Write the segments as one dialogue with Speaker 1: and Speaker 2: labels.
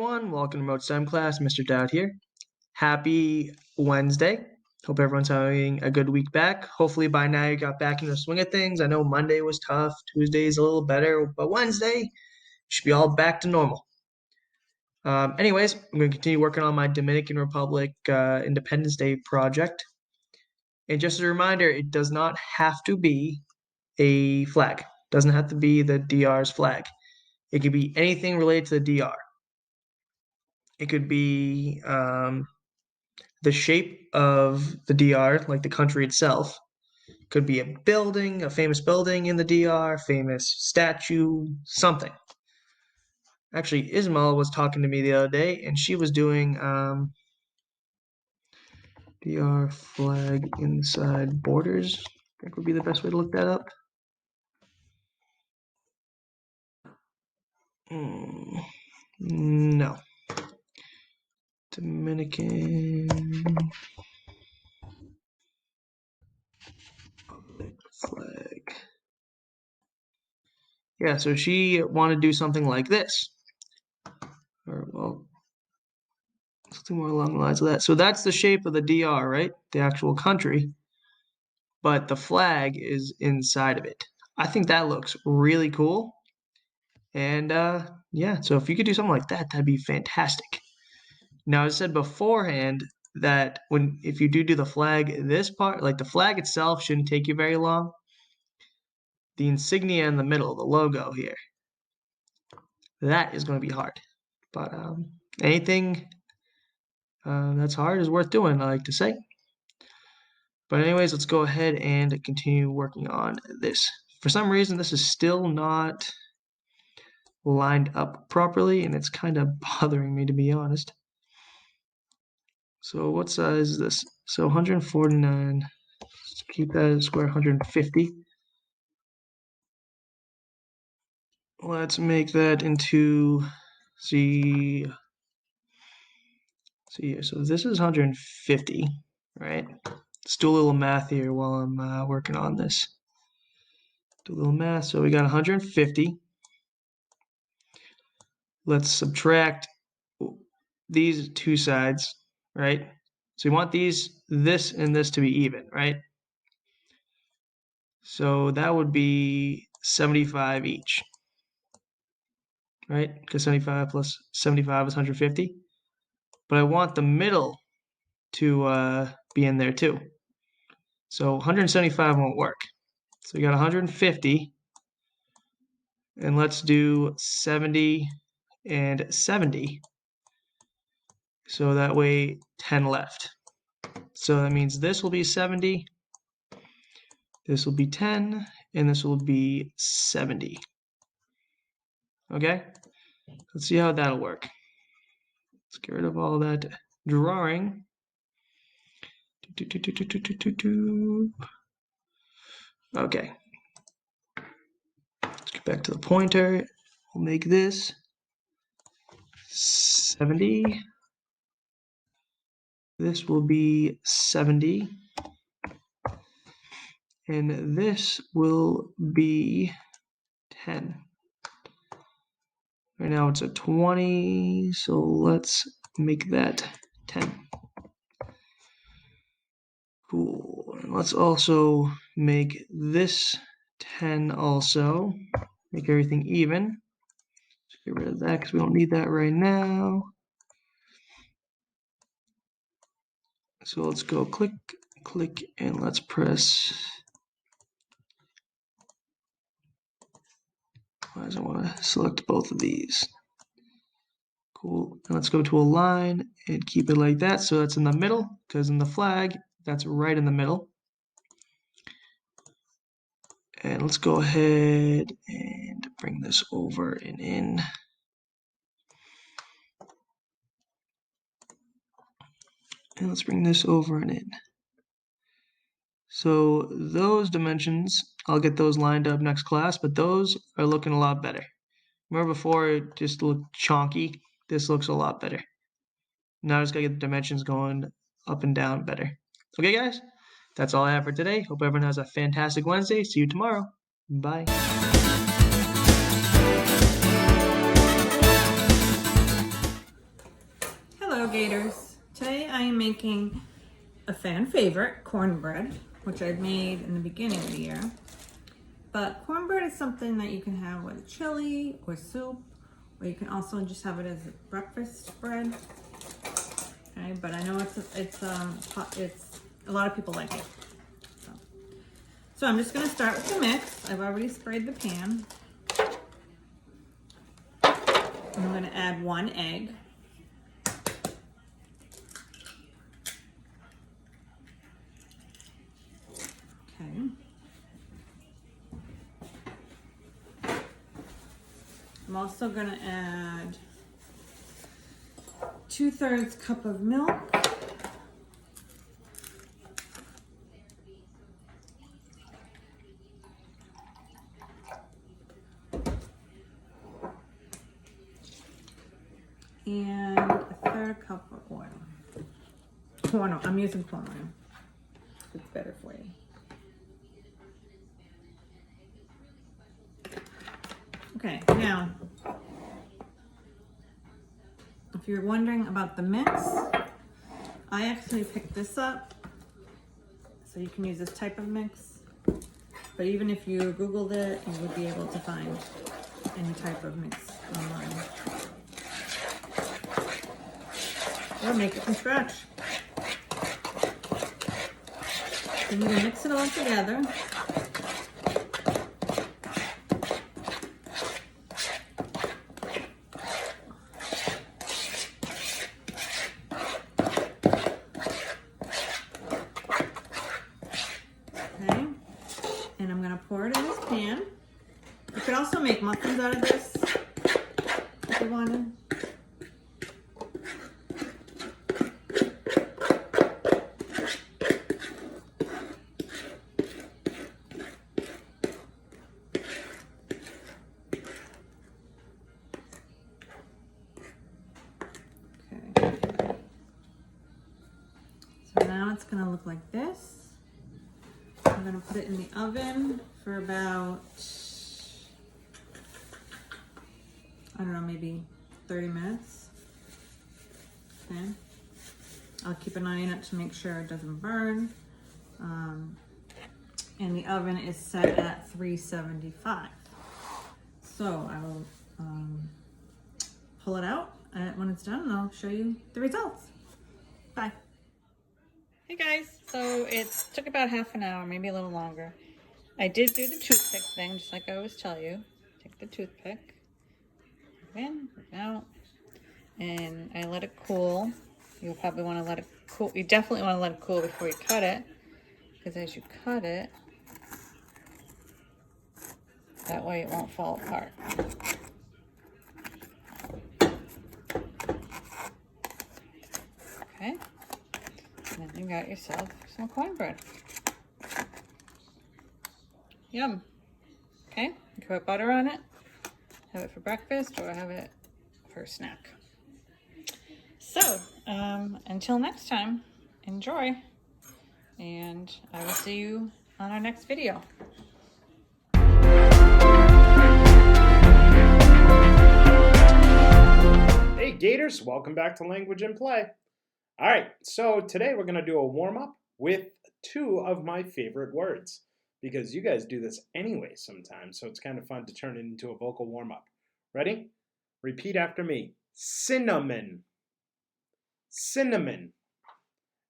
Speaker 1: everyone, welcome to Remote STEM class. Mr. Dowd here. Happy Wednesday. Hope everyone's having a good week back. Hopefully by now you got back in the swing of things. I know Monday was tough, Tuesday's a little better, but Wednesday should be all back to normal. Anyways, I'm going to continue working on my Dominican Republic Independence Day project. And just as a reminder, it does not have to be a flag. It doesn't have to be the DR's flag. It could be anything related to the DR. It could be the shape of the DR, like the country itself. It could be a building, a famous building in the DR, famous statue, something. Actually, Ismail was talking to me the other day, and she was doing DR flag inside borders. I think would be the best way to look that up. No. Dominican flag. Yeah, so she wanted to do something like this. Or, well, something more along the lines of that. So that's the shape of the DR, right? The actual country. But the flag is inside of it. I think that looks really cool. And yeah, so if you could do something like that, that'd be fantastic. Now, as I said beforehand, that if you do the flag, this part, like the flag itself shouldn't take you very long. The insignia in the middle, the logo here, that is going to be hard. But anything that's hard is worth doing, I like to say. But anyways, let's go ahead and continue working on this. For some reason, this is still not lined up properly, and it's kind of bothering me, to be honest. So what size is this? So 149. Let's keep that as square 150. Let's make that into, see here. So this is 150, right? Let's do a little math here while I'm working on this. Do a little math. So we got 150. Let's subtract these two sides, right? So we want this and this to be even, right? So that would be 75 each, right? Because 75 plus 75 is 150. But I want the middle to be in there too. So 175 won't work. So we got 150. And let's do 70 and 70. So that way 10 left. So that means this will be 70, this will be 10, and this will be 70. Okay? Let's see how that'll work. Let's get rid of all that drawing. Okay. Let's get back to the pointer. We'll make this 70. This will be 70. And this will be 10. Right now it's a 20, so let's make that 10. Cool. And let's also make this 10 also. Make everything even. Let's get rid of that because we don't need that right now. So let's go click, click, and let's press. Why does it want to select both of these? Cool. And let's go to align and keep it like that so that's in the middle, because in the flag, that's right in the middle. And let's go ahead and bring this over and in. And let's bring this over and in. So those dimensions, I'll get those lined up next class, but those are looking a lot better. Remember before it just looked chonky? This looks a lot better. Now I just gotta get the dimensions going up and down better. Okay, guys? That's all I have for today. Hope everyone has a fantastic Wednesday. See you tomorrow. Bye.
Speaker 2: Hello Gators. Today I am making a fan favorite, cornbread, which I've made in the beginning of the year. But cornbread is something that you can have with chili or soup, or you can also just have it as a breakfast bread. Okay, but I know it's a lot of people like it. So I'm just gonna start with the mix. I've already sprayed the pan. I'm gonna add 1 egg. Okay. I'm also gonna add 2/3 cup of milk. And 1/3 cup of oil. Corn oil. I'm using corn oil. It's better for you. Okay, now, if you're wondering about the mix, I actually picked this up, so you can use this type of mix. But even if you Googled it, you would be able to find any type of mix online. Or make it from scratch. So you're gonna mix it all together. Okay, and I'm gonna pour it in this pan. You could also make muffins out of this if you wanted. So now it's gonna look like this. I'm gonna put it in the oven for about, I don't know, maybe 30 minutes. Okay. I'll keep an eye on it to make sure it doesn't burn. And the oven is set at 375. So I will pull it out when it's done and I'll show you the results. Bye. Hey guys, so it took about half an hour, maybe a little longer. I did do the toothpick thing, just like I always tell you. Take the toothpick, in, out, and I let it cool. You'll probably want to let it cool. You definitely want to let it cool before you cut it, because as you cut it, that way it won't fall apart. Okay. And then you got yourself some cornbread. Yum. Okay, you can put butter on it, have it for breakfast, or have it for a snack. So, until next time, enjoy, and I will see you on our next video.
Speaker 3: Hey Gators, welcome back to Language and Play. All right, so today we're going to do a warm-up with 2 of my favorite words, because you guys do this anyway sometimes, so it's kind of fun to turn it into a vocal warm-up. Ready? Repeat after me. Cinnamon, cinnamon,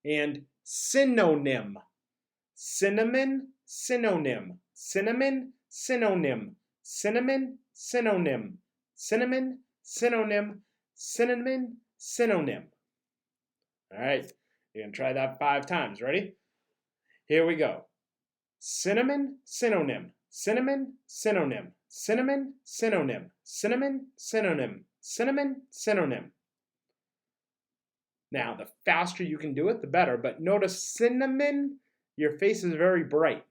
Speaker 3: and synonym. Cinnamon, synonym, cinnamon, synonym, cinnamon, synonym, cinnamon, synonym, cinnamon, synonym. All right, you're going to try that 5 times. Ready? Here we go. Cinnamon, synonym, cinnamon, synonym, cinnamon, synonym, cinnamon, synonym, cinnamon, synonym. Now, the faster you can do it, the better, but notice cinnamon, your face is very bright.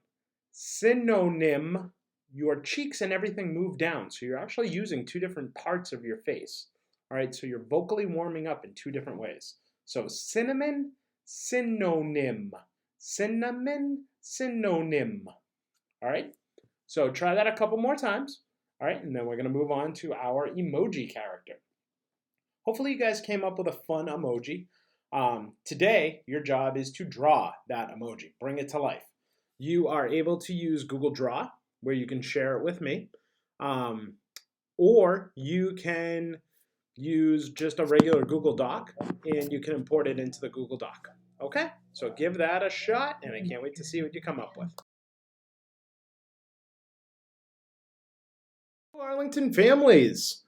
Speaker 3: Synonym, your cheeks and everything move down, so you're actually using 2 different parts of your face. All right, so you're vocally warming up in 2 different ways. So cinnamon, synonym, cinnamon, synonym. All right, so try that a couple more times. All right, and then we're going to move on to our emoji character. Hopefully you guys came up with a fun emoji. Today, your job is to draw that emoji, bring it to life. You are able to use Google Draw, where you can share it with me, or you can use just a regular Google Doc, and you can import it into the Google Doc. Okay, so give that a shot, and I can't wait to see what you come up with. Arlington families,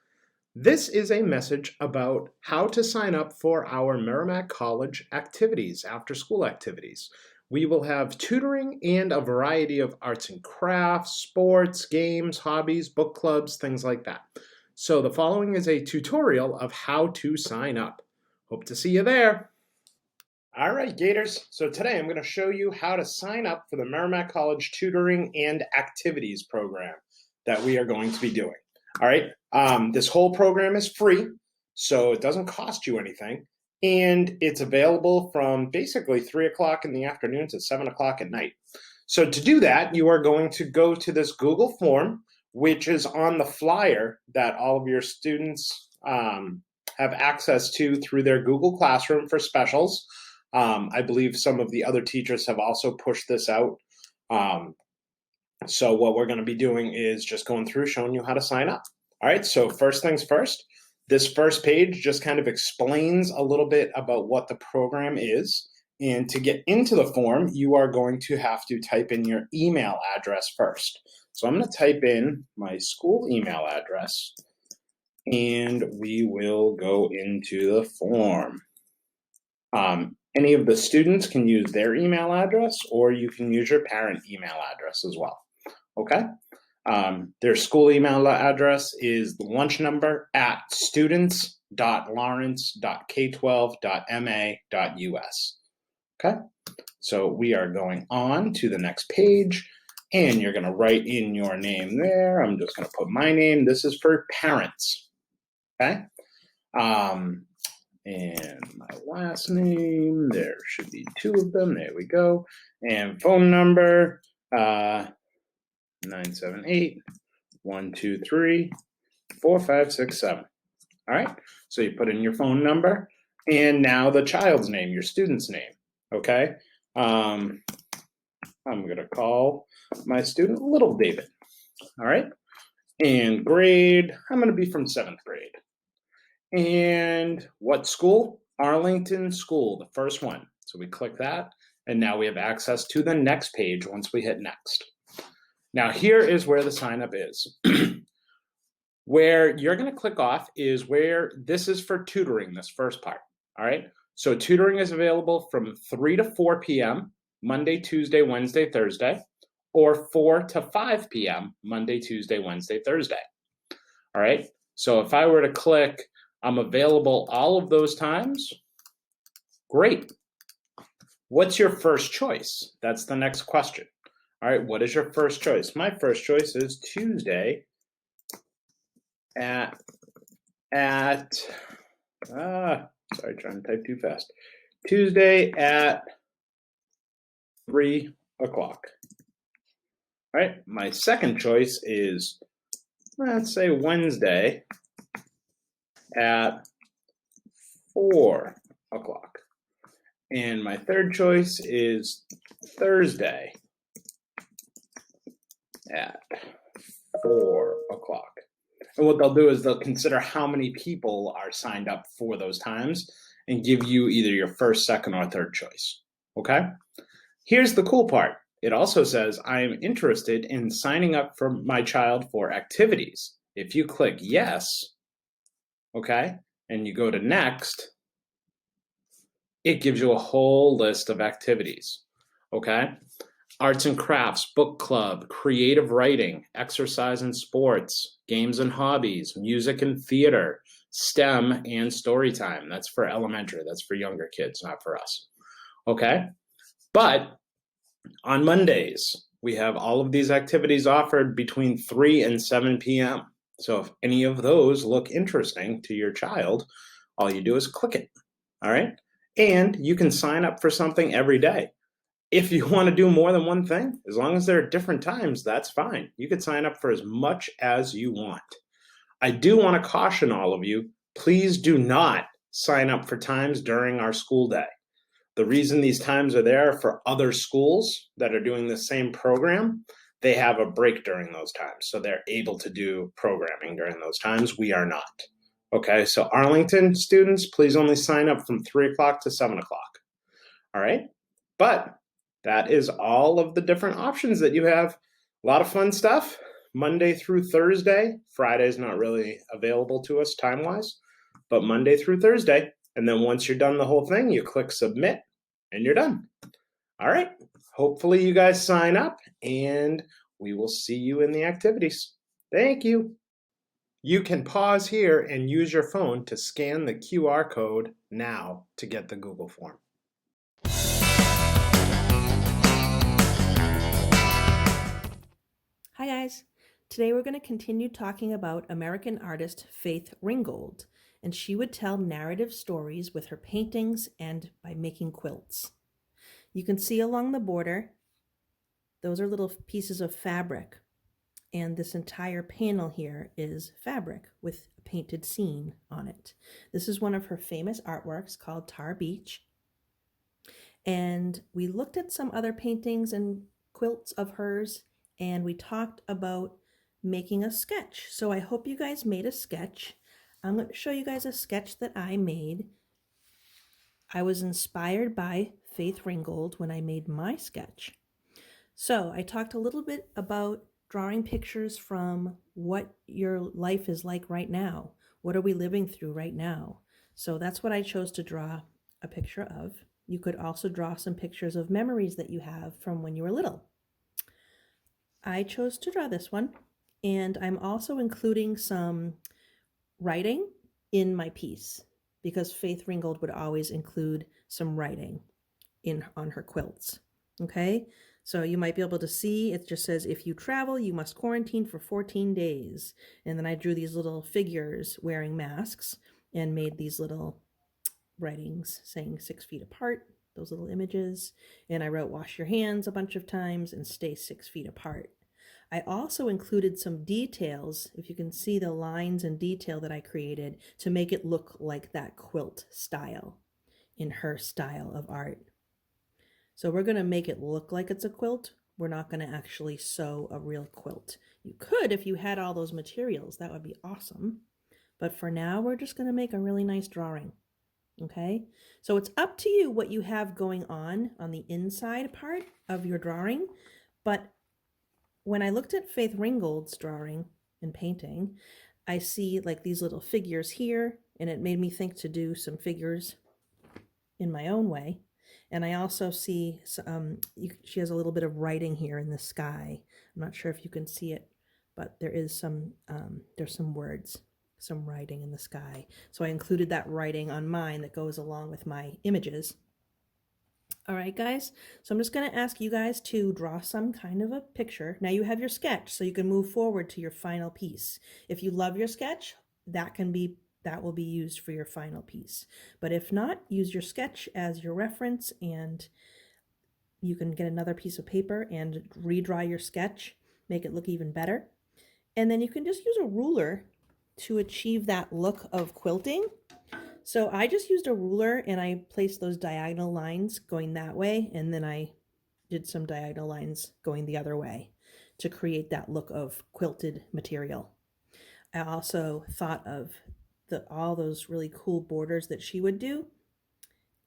Speaker 3: this is a message about how to sign up for our Merrimack College activities, after-school activities. We will have tutoring and a variety of arts and crafts, sports, games, hobbies, book clubs, things like that. So the following is a tutorial of how to sign up. Hope to see you there. All right, Gators. So today I'm going to show you how to sign up for the Merrimack College Tutoring and Activities program that we are going to be doing. All right. This whole program is free, so it doesn't cost you anything. And it's available from basically 3 o'clock in the afternoon to 7 o'clock at night. So to do that, you are going to go to this Google form, which is on the flyer that all of your students have access to through their Google Classroom for specials. I believe some of the other teachers have also pushed this out. So what we're going to be doing is just going through showing you how to sign up. All right, so first things first, this first page just kind of explains a little bit about what the program is. And to get into the form, you are going to have to type in your email address first. So I'm going to type in my school email address, and we will go into the form. Any of the students can use their email address, or you can use your parent email address as well. Okay. Their school email address is the lunch number at students.lawrence.k12.ma.us. Okay. So we are going on to the next page, and you're going to write in your name there. I'm just going to put my name. This is for parents. Okay. And my last name, there should be 2 of them. There we go. And phone number, 978-123-4567. All right. So you put in your phone number, and now the child's name, your student's name. Okay. I'm going to call my student Little David. All right. And grade, I'm going to be from 7th grade. And what school? Arlington School, the first one. So we click that, and now we have access to the next page once we hit next. Now here is where the sign up is. Where you're going to click off is where this is for tutoring, this first part. All right. So tutoring is available from 3 to 4 p.m. Monday, Tuesday, Wednesday, Thursday, or 4 to 5 p.m. Monday, Tuesday, Wednesday, Thursday. All right. So if I were to click, I'm available all of those times. Great. What's your first choice? That's the next question. All right, what is your first choice? My first choice is Tuesday sorry, trying to type too fast. Tuesday at 3 o'clock. All right, my second choice is, let's say Wednesday at 4 o'clock. And my third choice is Thursday at 4 o'clock. And what they'll do is they'll consider how many people are signed up for those times and give you either your first, second, or third choice. Okay? Here's the cool part. It also says, I am interested in signing up for my child for activities. If you click yes, okay, and you go to next, it gives you a whole list of activities, okay? Arts and crafts, book club, creative writing, exercise and sports, games and hobbies, music and theater, STEM, and story time. That's for elementary. That's for younger kids, not for us, okay? But on Mondays, we have all of these activities offered between 3 and 7 p.m. So if any of those look interesting to your child, all you do is click it, all right? And you can sign up for something every day. If you want to do more than one thing, as long as they're at different times, that's fine. You can sign up for as much as you want. I do want to caution all of you, please do not sign up for times during our school day. The reason these times are there for other schools that are doing the same program, they have a break during those times. So they're able to do programming during those times. We are not. Okay, so Arlington students, please only sign up from 3 o'clock to 7 o'clock. All right, but that is all of the different options that you have. A lot of fun stuff. Monday through Thursday. Friday's not really available to us time-wise, but Monday through Thursday. And then once you're done the whole thing, you click submit and you're done. All right. Hopefully you guys sign up and we will see you in the activities. Thank you. You can pause here and use your phone to scan the QR code now to get the Google form.
Speaker 4: Hi guys! Today we're going to continue talking about American artist Faith Ringgold, and she would tell narrative stories with her paintings and by making quilts. You can see along the border, those are little pieces of fabric, and this entire panel here is fabric with a painted scene on it. This is one of her famous artworks called Tar Beach, and we looked at some other paintings and quilts of hers, and we talked about making a sketch. So I hope you guys made a sketch. I'm going to show you guys a sketch that I made. I was inspired by Faith Ringgold when I made my sketch. So I talked a little bit about drawing pictures from what your life is like right now. What are we living through right now? So that's what I chose to draw a picture of. You could also draw some pictures of memories that you have from when you were little. I chose to draw this one, and I'm also including some writing in my piece because Faith Ringgold would always include some writing on her quilts. Okay, so you might be able to see it just says, if you travel, you must quarantine for 14 days. And then I drew these little figures wearing masks and made these little writings saying 6 feet apart, those little images. And I wrote wash your hands a bunch of times and stay 6 feet apart. I also included some details, if you can see the lines and detail that I created to make it look like that quilt style in her style of art. So we're going to make it look like it's a quilt. We're not going to actually sew a real quilt. You could if you had all those materials. That would be awesome. But for now, we're just going to make a really nice drawing. Okay, so it's up to you what you have going on the inside part of your drawing. But when I looked at Faith Ringgold's drawing and painting, I see like these little figures here, and it made me think to do some figures in my own way. And I also see she has a little bit of writing here in the sky. I'm not sure if you can see it, but there is there's some words, some writing in the sky. So I included that writing on mine that goes along with my images. All right, guys, so I'm just going to ask you guys to draw some kind of a picture. Now you have your sketch, so you can move forward to your final piece. If you love your sketch, that will be used for your final piece. But if not, use your sketch as your reference, and you can get another piece of paper and redraw your sketch, make it look even better. And then you can just use a ruler to achieve that look of quilting. So I just used a ruler and I placed those diagonal lines going that way, and then I did some diagonal lines going the other way to create that look of quilted material. I also thought of all those really cool borders that she would do,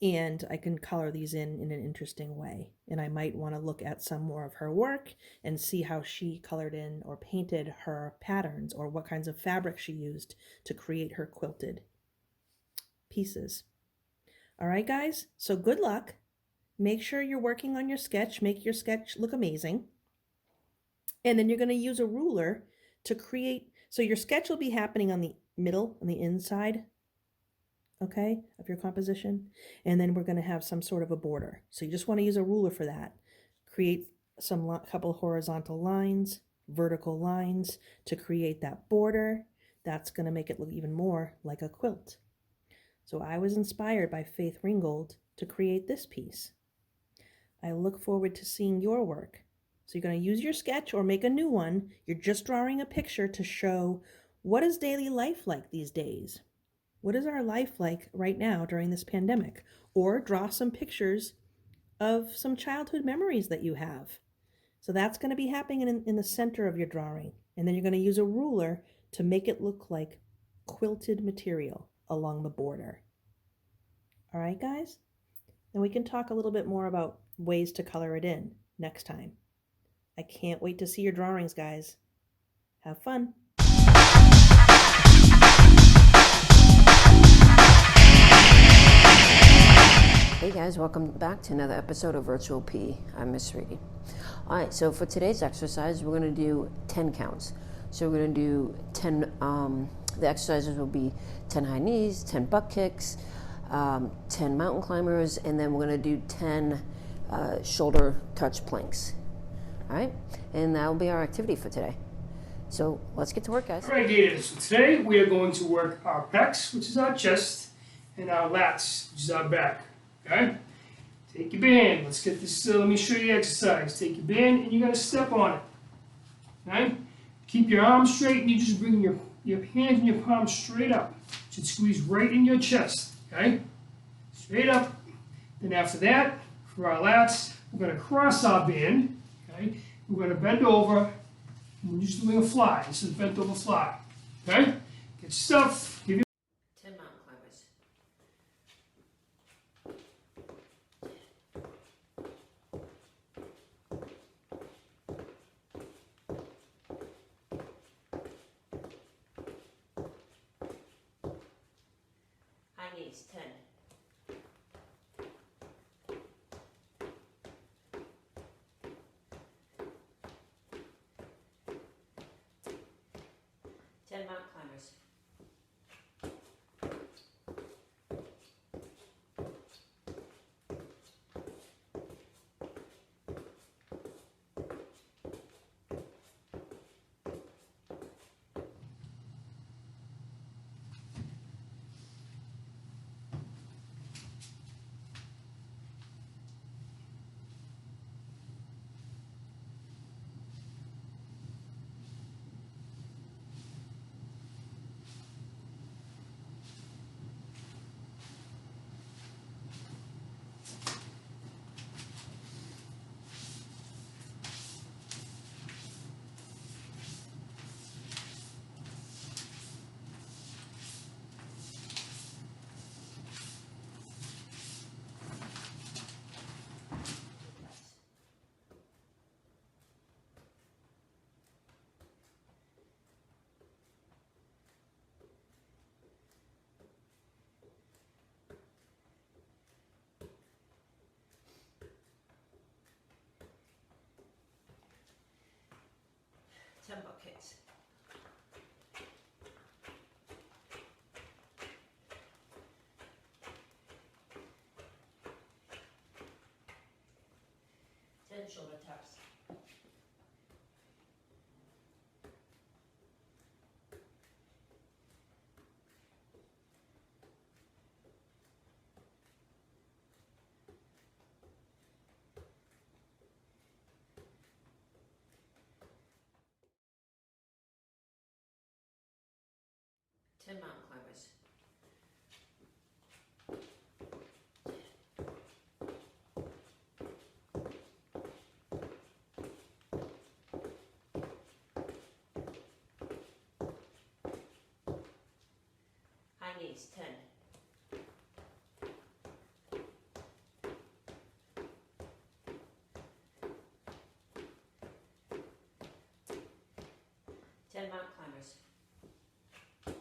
Speaker 4: and I can color these in an interesting way. And I might want to look at some more of her work and see how she colored in or painted her patterns, or what kinds of fabric she used to create her quilted pieces. All right, guys, so good luck. Make sure you're working on your sketch. Make your sketch look amazing. And then you're going to use a ruler to create, so your sketch will be happening on the middle, on the inside, okay, of your composition. And then we're going to have some sort of a border. So you just want to use a ruler for that. Create couple horizontal lines, vertical lines to create that border. That's going to make it look even more like a quilt. So I was inspired by Faith Ringgold to create this piece. I look forward to seeing your work. So you're going to use your sketch or make a new one. You're just drawing a picture to show what is daily life like these days. what is our life like right now during this pandemic? Or draw some pictures of some childhood memories that you have. So that's going to be happening in the center of your drawing. And then you're going to use a ruler to make it look like quilted material along the border. All right, guys? And we can talk a little bit more about ways to color it in next time. I can't wait to see your drawings, guys. Have fun.
Speaker 5: Hey guys, welcome back to another episode of Virtual P. I'm Miss Reedy. Alright, so for today's exercise, we're going to do 10 counts. So we're going to do 10, the exercises will be 10 high knees, 10 butt kicks, 10 mountain climbers, and then we're going to do 10 shoulder touch planks. Alright, and that will be our activity for today. So let's get to work, guys.
Speaker 6: Alright, Gators, so today we are going to work our pecs, which is our chest, and our lats, which is our back. Okay? Take your band. Let's get this, let me show you the exercise. Take your band and you're going to step on it. Okay? Keep your arms straight and you just bring your hands and your palms straight up. Should squeeze right in your chest. Okay? Straight up. Then after that, for our lats, we're going to cross our band. Okay? We're going to bend over. And we're just doing a fly. This is bent over fly. Okay? Get stuff. Give your
Speaker 5: 10 mountain climbers. High knees, 10. Mountain climbers. 10 butt kicks. Shoulder taps. 10 mountain climbers. High knees, 10. Mountain climbers. 10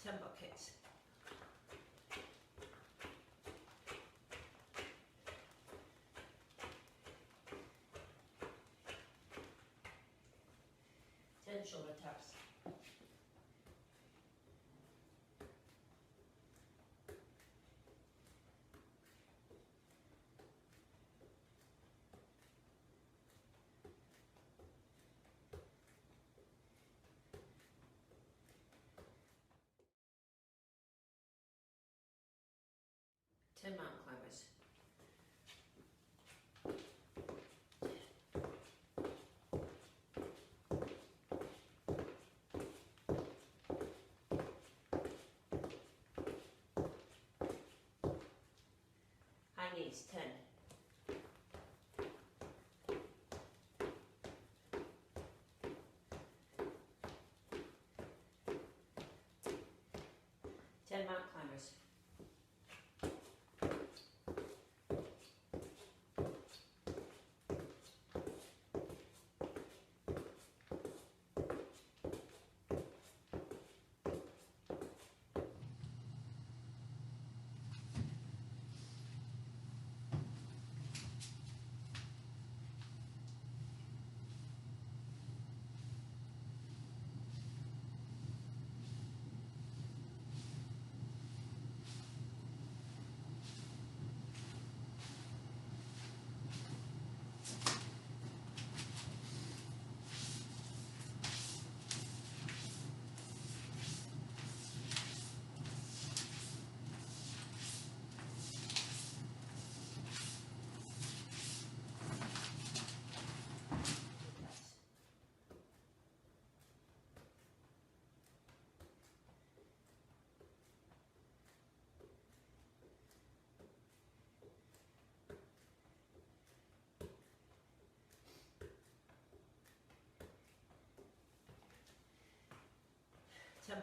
Speaker 5: 10 buckets. Shoulder taps. Ten mountain climbers. High knees, 10. Mountain climbers.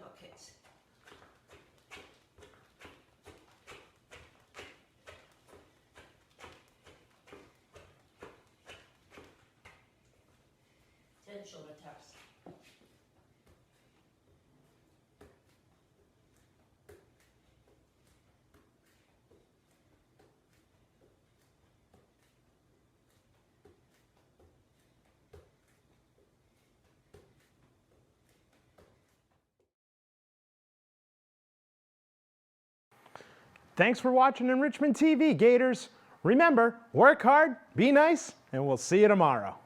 Speaker 5: Buckets. Shoulder taps.
Speaker 3: Thanks for watching Enrichment TV, Gators. Remember, work hard, be nice, and we'll see you tomorrow.